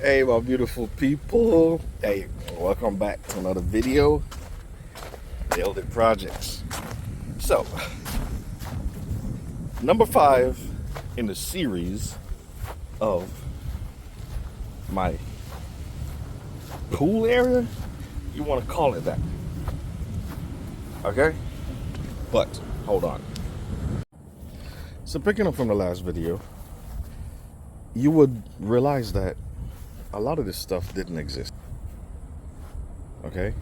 Hey, my beautiful people. Hey, welcome back to another video. Building projects. So, number 5 in the series of my pool area. You want to call it that. Okay? But, hold on. So, picking up from the last video, you would realize that a lot of this stuff didn't exist. Okay?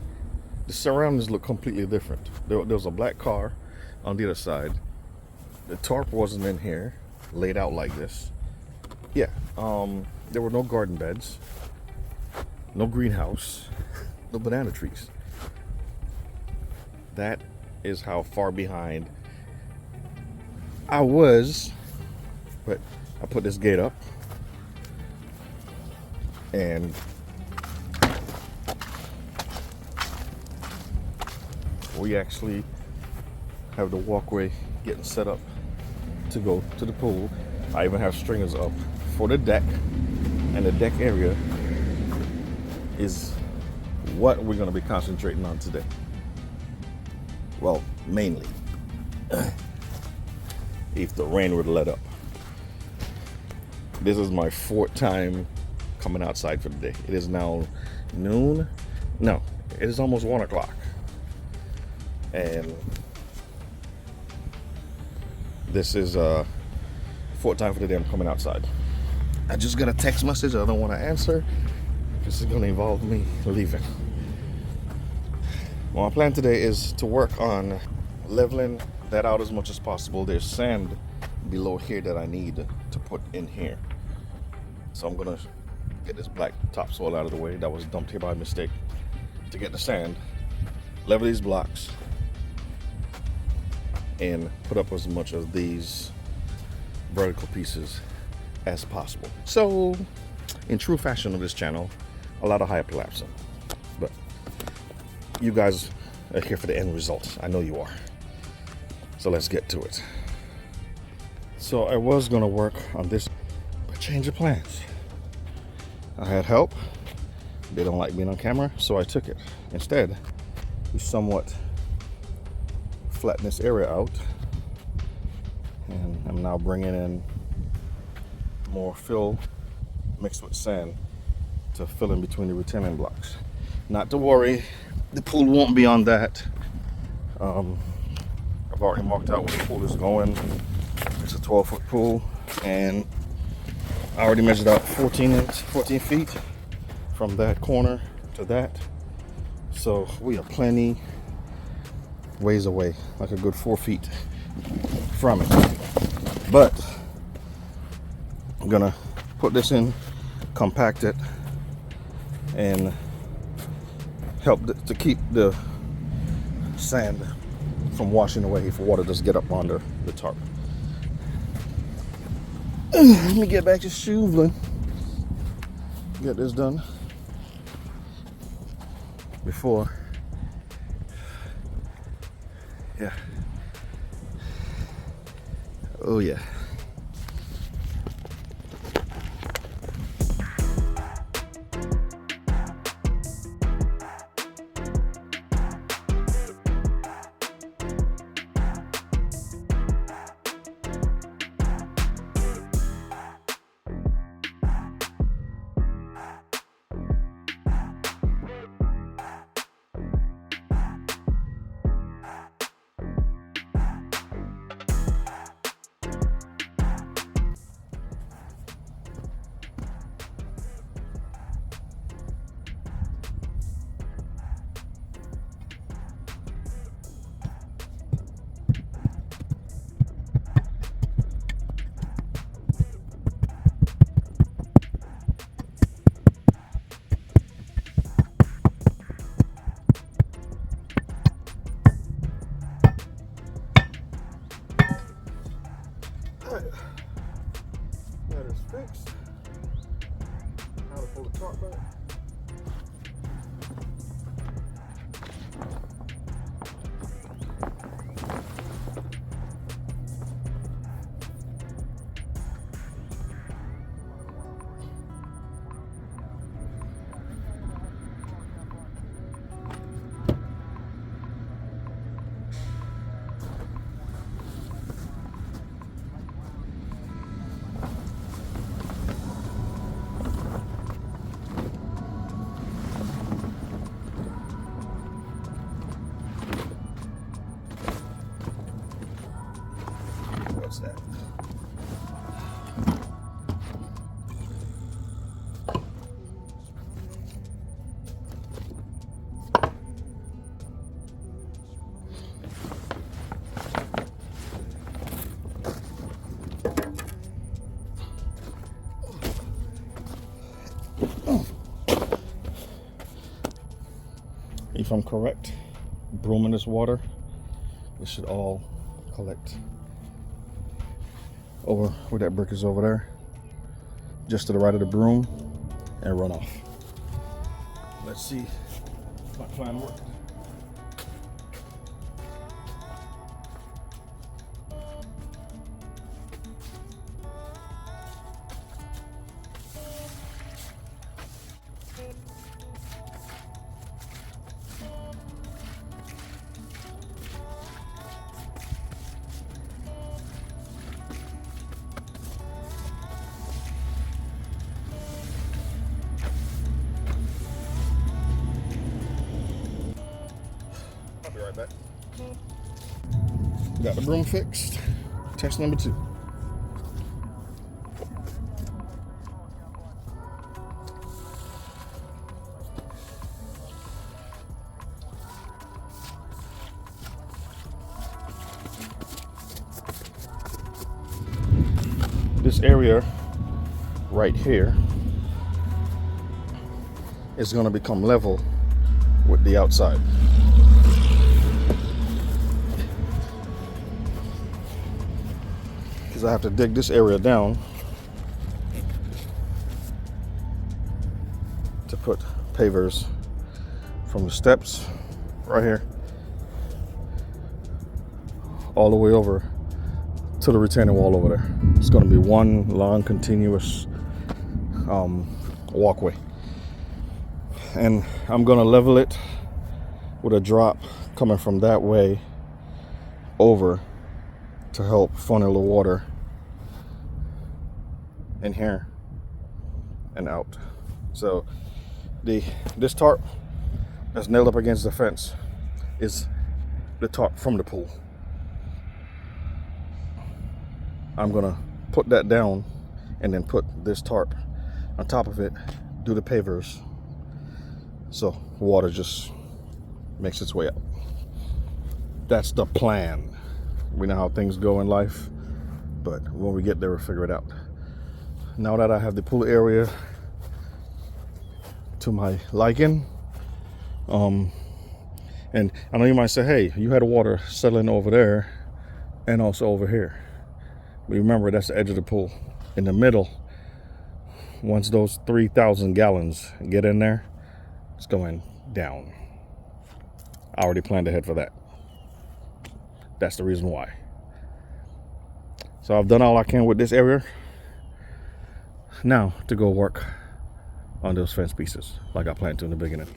The surroundings look completely different. There was a black car on the other side. The tarp wasn't in here, laid out like this. Yeah, there were no garden beds, no greenhouse, no banana trees. That is how far behind I was, but I put this gate up and we actually have the walkway getting set up to go to the pool. I even have stringers up for the deck, and the deck area is what we're going to be concentrating on today. Well, mainly if the rain would let up. This is my 4th time coming outside for the day. It is now noon. No, it is almost 1 o'clock. And this is 4th time for the day I'm coming outside. I just got a text message I don't want to answer. This is going to involve me leaving. Well, my plan today is to work on leveling that out as much as possible. There's sand below here that I need to put in here. So I'm going to get this black topsoil out of the way that was dumped here by mistake to get the sand, level these blocks, and put up as much of these vertical pieces as possible. So, in true fashion of this channel, a lot of hyperlapsing. But you guys are here for the end result. I know you are. So let's get to it. So I was gonna work on this, but change of plans. I had help. They don't like being on camera, so I took it. Instead, we somewhat flatten this area out, and I'm now bringing in more fill mixed with sand to fill in between the retaining blocks. Not to worry, the pool won't be on that. I've already marked out where the pool is going. It's a 12-foot pool, and I already measured out 14 feet from that corner to that. So we are plenty ways away, like a good 4 feet from it. But I'm gonna put this in, compact it, and help to keep the sand from washing away if water does get up under the tarp. Let me get back to shoveling. Get this done before. Yeah. Oh yeah. That is fixed. Now to pull the tarp back. If I'm correct, brooming this water, it should all collect over where that brick is over there, just to the right of the broom, and run off. Let's see if my plan worked. I'll be right back. Got the broom fixed. Test number 2. This area right here is going to become level with the outside. Because I have to dig this area down to put pavers from the steps right here all the way over to the retaining wall over there. It's going to be one long continuous walkway, and I'm going to level it with a drop coming from that way over to help funnel the water in here and out. So this tarp that's nailed up against the fence is the tarp from the pool. I'm gonna put that down and then put this tarp on top of it, do the pavers, so water just makes its way up. That's the plan. We know how things go in life, but when we get there, we'll figure it out. Now that I have the pool area to my liking, and I know you might say, hey, you had water settling over there and also over here. But remember, that's the edge of the pool. In the middle, once those 3,000 gallons get in there, it's going down. I already planned ahead for that. That's the reason why. So I've done all I can with this area. Now to go work on those fence pieces like I planned to in the beginning.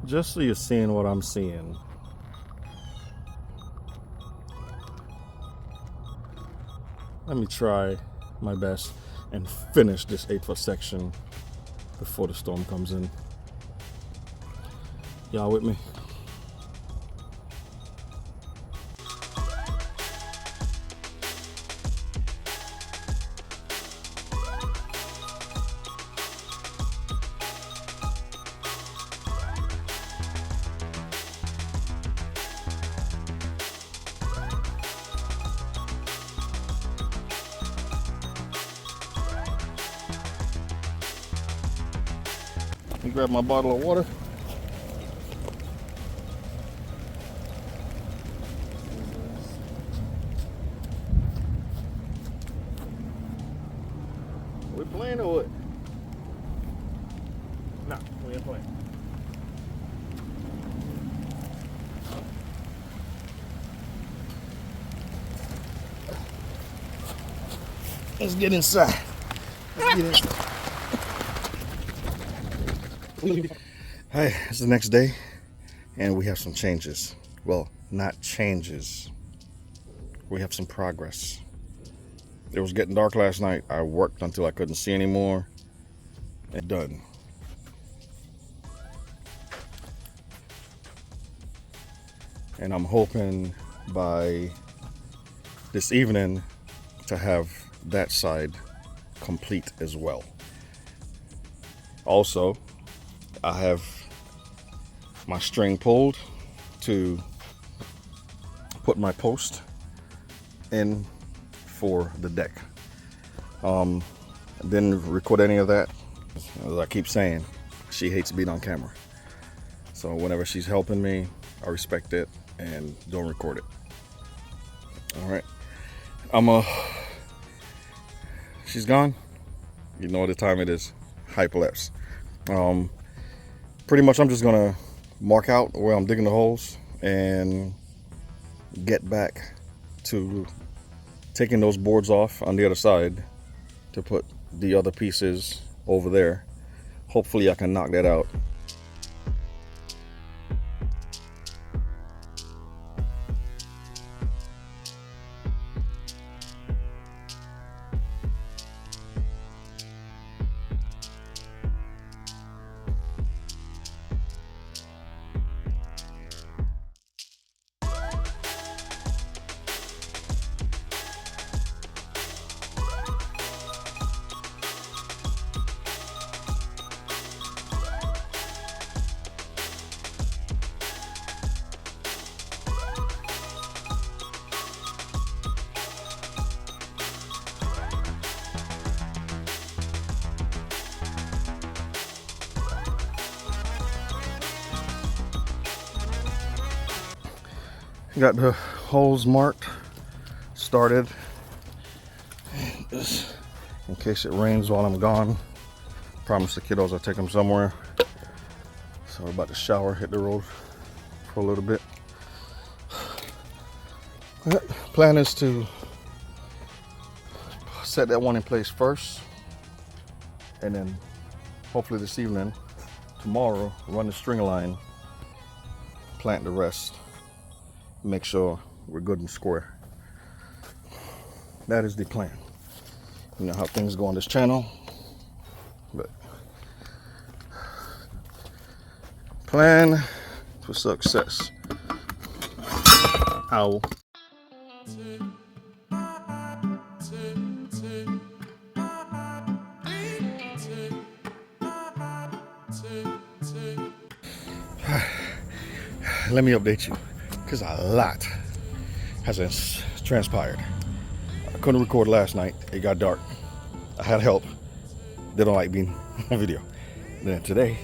Just so you're seeing what I'm seeing. Let me try my best and finish this 8-foot section before the storm comes in. Y'all with me? Let me grab my bottle of water. We playing or what? Nah, we ain't playing. Let's get inside. Let's get inside. Hey, it's the next day, and we have some changes. Well, not changes. We have some progress. It was getting dark last night. I worked until I couldn't see anymore. And done. And I'm hoping by this evening to have that side complete as well. Also, I have my string pulled to put my post in for the deck. Didn't record any of that As I keep saying, she hates being on camera. So whenever she's helping me, I respect it and don't record it. All right. She's gone. You know what the time it is. Hyperlapse. Pretty much I'm just gonna mark out where I'm digging the holes and get back to taking those boards off on the other side to put the other pieces over there. Hopefully I can knock that out. Got the holes marked, started. Just in case it rains while I'm gone. Promise the kiddos I'll take them somewhere. So we're about to shower, hit the road for a little bit. Plan is to set that one in place first, and then hopefully this evening, tomorrow, run the string line, plant the rest. Make sure we're good and square. That is the plan. You know how things go on this channel, but plan for success. Ow. Let me update you, because a lot has transpired. I couldn't record last night. It got dark. I had help. They don't like being on video. And then today,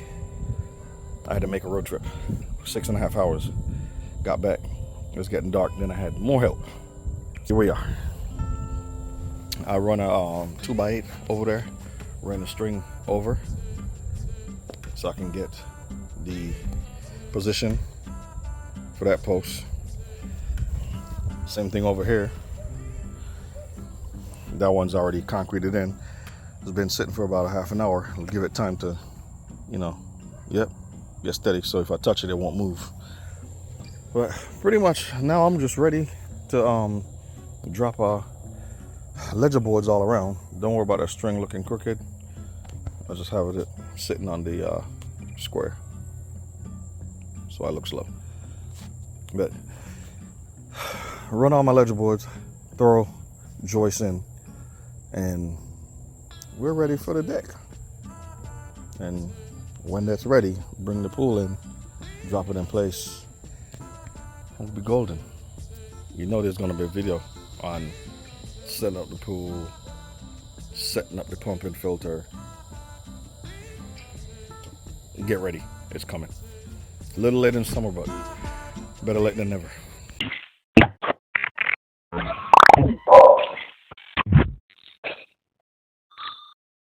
I had to make a road trip. 6.5 hours. Got back. It was getting dark. Then I had more help. Here we are. I run a 2x8 over there. Ran the string over so I can get the position for that post. Same thing over here. That one's already concreted in. It's been sitting for about a half an hour. I'll give it time to, get steady. So if I touch it, it won't move. But pretty much now I'm just ready to drop ledger boards all around. Don't worry about that string looking crooked. I just have it sitting on the square, so I look slow. But run all my ledger boards, throw joists in, and we're ready for the deck. And when that's ready, bring the pool in, drop it in place, and we'll be golden. You know there's gonna be a video on setting up the pool, setting up the pump and filter. Get ready, it's coming. A little late in summer, but better late than never.